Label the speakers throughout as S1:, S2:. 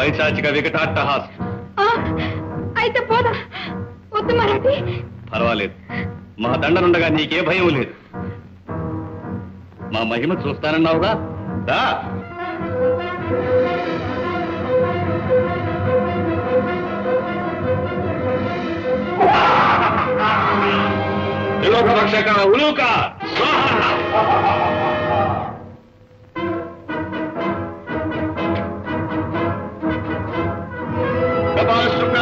S1: పైశాచిక వికటాట్టహాసం.
S2: అయితే పోదా వద్దు మరాఠీ.
S1: పర్వాలేదు, మా దండనుండగా నీకే భయం లేదు. మా మహిమ చూస్తానన్నావుగా, దా. విలోకభక్షక ఉలూక కపాలశుక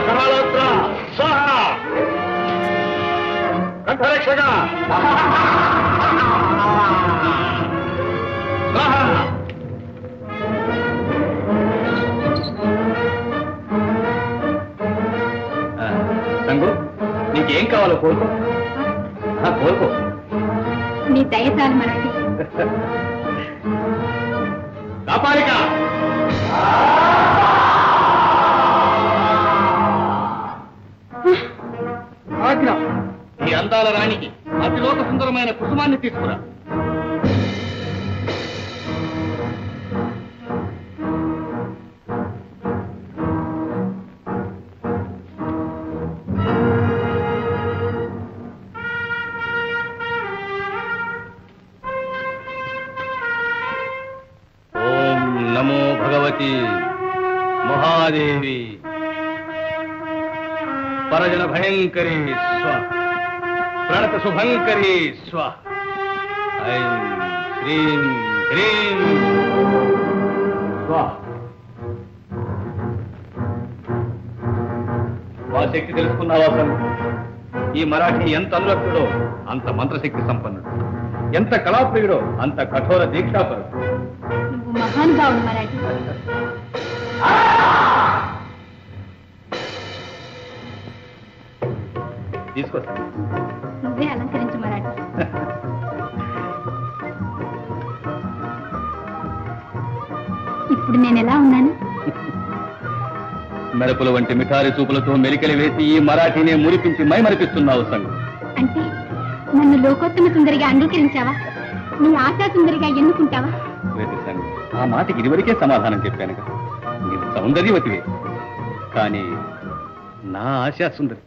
S1: కమలోత్ర స్వాహ కంఠరక్షక సంగు, నీకేం కావాలో కోరుకో. కోరుకో.
S2: నీ దయచాలు మరాఠీ.
S1: కాపాలిక ఈ అందాల రాణికి అతిలోక సుందరమైన కుసుమాన్ని తీసుకురా. ఓం నమో భగవతి మహాదేవి పరజన భయంకరీ స్వ ప్రణత శుభంకరీ స్వ ఐం హ్రీం హ్రీం స్వ. మా శక్తి తెలుసుకున్నావా సంగు? ఈ మరాఠీ ఎంత అనురక్తుడో అంత మంత్రశక్తి సంపన్నుడు, ఎంత కళాప్రియుడో అంత కఠోర దీక్షాపరుడు.
S2: నువ్వు మహానుభావుడు మరాఠీ.
S1: తీసుకొస్తా.
S2: నువ్వే అలంకరించు మరాఠీ. ఇప్పుడు నేను ఎలా ఉన్నాను?
S1: మెరుపుల వంటి మిఠారి చూపులతో మెలికలు వేసి ఈ మరాఠీనే మురిపించి మైమరిపిస్తున్నావు సంగు.
S2: అంటే నన్ను లోకోత్తమ సుందరిగా అంగీకరించావా? నీ ఆశా సుందరిగా ఎన్నుకుంటావా?
S1: వేది సంగు, ఆ మాటకి ఇదివరకే సమాధానం చెప్పాను. నీవు సౌందర్యవతివే, కానీ నా ఆశా సుందరి.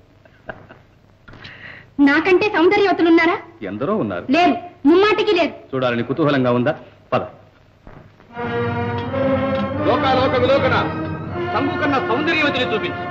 S2: నాకంటే సౌందర్యవతులున్నారా?
S1: ఎందరో ఉన్నారు.
S2: లేదు, ముమ్మాటికి లేదు.
S1: చూడాలని కుతూహలంగా ఉందా? పద. లోకాలోక విలోకన సంగు కన్నా సౌందర్యవతిని చూపించు.